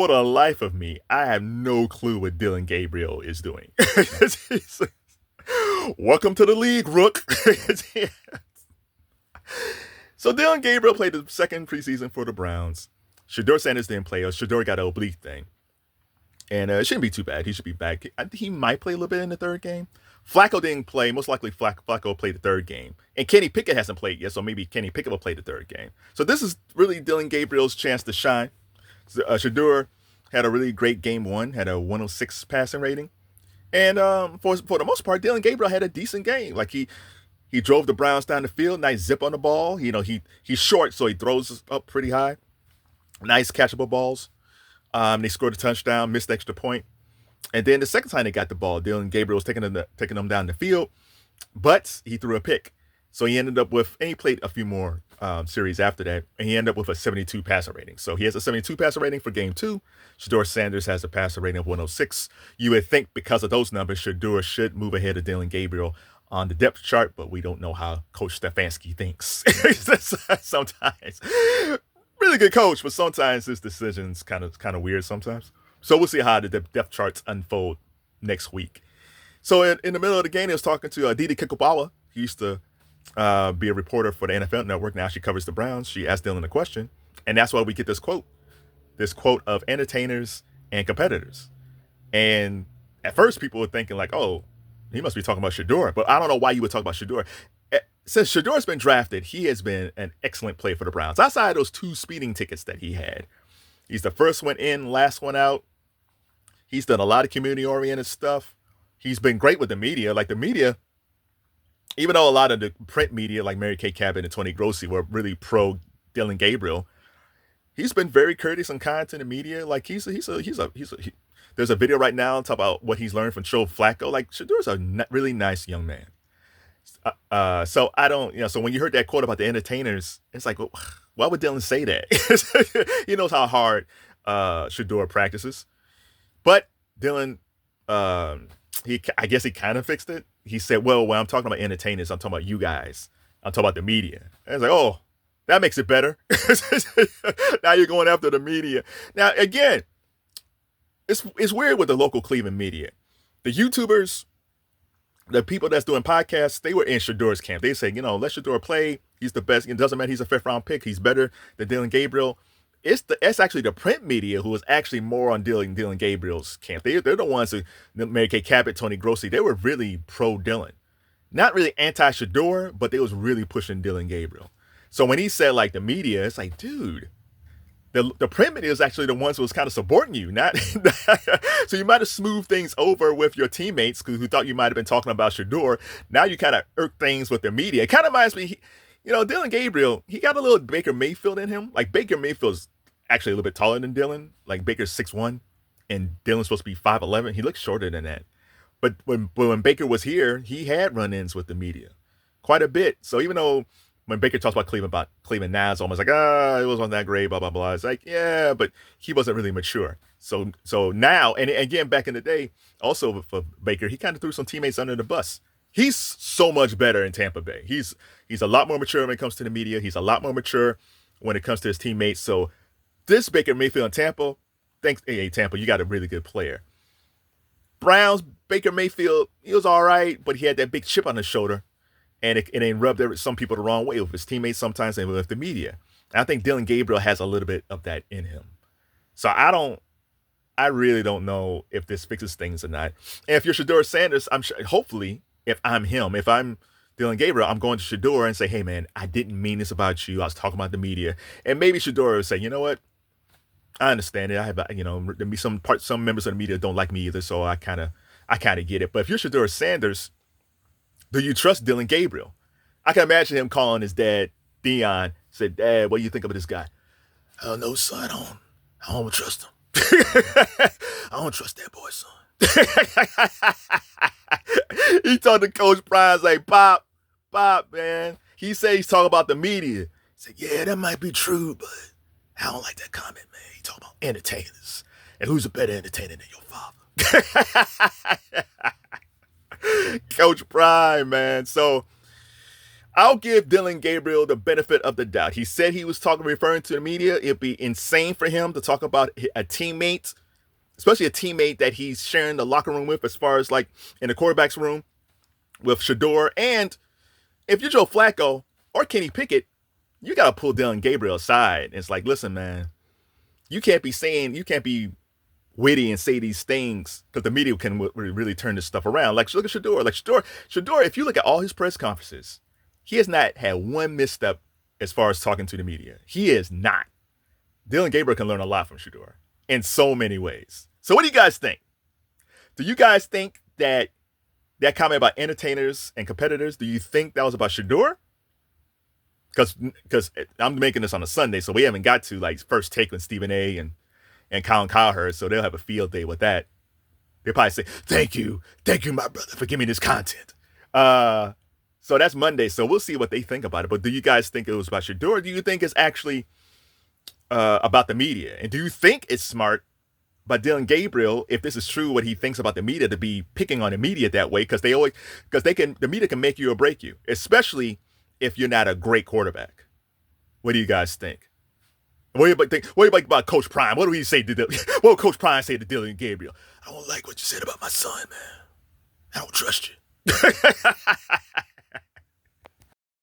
For the life of me, I have no clue what Dylan Gabriel is doing. Welcome to the league, Rook. So Dylan Gabriel played the second preseason for the Browns. Shedeur Sanders didn't play. Shedeur got an oblique thing. And it shouldn't be too bad. He should be back. I think he might play a little bit in the third game. Flacco didn't play. Most likely Flacco played the third game. And Kenny Pickett hasn't played yet, so maybe Kenny Pickett will play the third game. So this is really Dylan Gabriel's chance to shine. Shedeur had a really great game one, had a 106 passing rating. And for the most part, Dylan Gabriel had a decent game. Like he drove the Browns down the field, nice zip on the ball. You know, he's short, so he throws up pretty high. Nice catchable balls. They scored a touchdown, missed the extra point. And then the second time they got the ball, Dylan Gabriel was taking them down the field, but he threw a pick. So he ended up with, and he played a few more series after that, and he ended up with a 72 passer rating. So he has a 72 passer rating for game two. Shedeur Sanders has a passer rating of 106. You would think because of those numbers, Shedeur should move ahead of Dylan Gabriel on the depth chart, but we don't know how Coach Stefanski thinks. Sometimes. Really good coach, but sometimes his decisions kind of weird sometimes. So we'll see how the depth charts unfold next week. So in the middle of the game, he was talking to Didi Kikubawa. He used to be a reporter for the NFL Network. Now she covers the Browns. She asked Dillon a question, and that's why we get this quote of entertainers and competitors. And at first, people were thinking like, oh, he must be talking about Shedeur, but I don't know why you would talk about Shedeur. Since Shedeur's been drafted, he has been an excellent player for the Browns. Outside of those 2 speeding tickets that he had, he's the first one in, last one out. He's done a lot of community-oriented stuff. He's been great with the media. Like the media, even though a lot of the print media, like Mary Kay Cabot and Tony Grossi, were really pro Dylan Gabriel, he's been very courteous and kind to the media. Like there's a video right now talking about what he's learned from Joe Flacco. Like Shedeur's a really nice young man. So I don't, so when you heard that quote about the entertainers, it's like, well, why would Dillon say that? He knows how hard Shedeur practices. But Dillon, I guess he kind of fixed it. He said, well, when I'm talking about entertainers, I'm talking about you guys. I'm talking about the media. And it's like, oh, that makes it better. Now you're going after the media. Now, again, it's weird with the local Cleveland media. The YouTubers, the people that's doing podcasts, they were in Shedeur's camp. They say, let Shedeur play. He's the best. It doesn't matter. He's a 5th-round pick. He's better than Dylan Gabriel. It's actually the print media who is actually more on Dylan Gabriel's camp. They're the ones who, Mary Kay Cabot, Tony Grossi, they were really pro Dillon. Not really anti-Shedeur, but they was really pushing Dylan Gabriel. So when he said like the media, it's like, dude, the print media is actually the ones who was kind of supporting you. Not so you might have smoothed things over with your teammates who thought you might have been talking about Shedeur. Now you kind of irk things with the media. It kind of reminds me, Dylan Gabriel, he got a little Baker Mayfield in him. Like Baker Mayfield's actually a little bit taller than Dillon. Like Baker's 6'1", and Dillon's supposed to be 5'11". He looks shorter than that. But when Baker was here, he had run-ins with the media quite a bit. So even though when Baker talks about Cleveland now, it's almost like, it wasn't that great, blah, blah, blah. It's like, yeah, but he wasn't really mature. So now, and again, back in the day, also for Baker, he kind of threw some teammates under the bus. He's so much better in Tampa Bay. He's a lot more mature when it comes to the media. He's a lot more mature when it comes to his teammates. So this Baker Mayfield in Tampa, hey, Tampa, you got a really good player. Browns, Baker Mayfield, he was all right, but he had that big chip on his shoulder, and it rubbed some people the wrong way with his teammates sometimes and with the media. And I think Dylan Gabriel has a little bit of that in him. So I really don't know if this fixes things or not. And if you're Shedeur Sanders, I'm sure, hopefully, if I'm Dylan Gabriel, I'm going to Shedeur and say, hey, man, I didn't mean this about you. I was talking about the media. And maybe Shedeur will say, you know what? I understand it. I have, some members of the media don't like me either, so I kind of get it. But if you're Shedeur Sanders, do you trust Dylan Gabriel? I can imagine him calling his dad, Dion, said, Dad, what do you think of this guy? I don't know, son. I don't trust him. I don't trust that boy, son. He told the coach Brian's like, Pop, man. He said he's talking about the media. He said, yeah, that might be true, but I don't like that comment, man. He talking about entertainers. And who's a better entertainer than your father? Coach Brian, man. So I'll give Dillon Gabriel the benefit of the doubt. He said he was referring to the media. It'd be insane for him to talk about a teammate, especially a teammate that he's sharing the locker room with, as far as like in the quarterback's room with Shedeur. And if you're Joe Flacco or Kenny Pickett, you got to pull Dillon Gabriel aside. It's like, listen, man, you can't be witty and say these things because the media can really turn this stuff around. Like, look at Shedeur. Like, Shedeur, if you look at all his press conferences, he has not had one misstep as far as talking to the media. He is not. Dillon Gabriel can learn a lot from Shedeur in so many ways. So what do you guys think? Do you guys think that comment about entertainers and competitors, do you think that was about Shedeur? Because I'm making this on a Sunday, so we haven't got to like first take with Stephen A. and Colin Cowherd, so they'll have a field day with that. They'll probably say, thank you, my brother, for giving me this content. So that's Monday, so we'll see what they think about it. But do you guys think it was about Shedeur, or do you think it's actually about the media? And do you think it's smart by Dillon Gabriel, if this is true, what he thinks about the media, to be picking on the media that way? Because the media can make you or break you, especially if you're not a great quarterback. What do you guys think? What do you think? What do you think about Coach Prime? What do he say to what would Coach Prime say to Dillon Gabriel? I don't like what you said about my son, man. I don't trust you.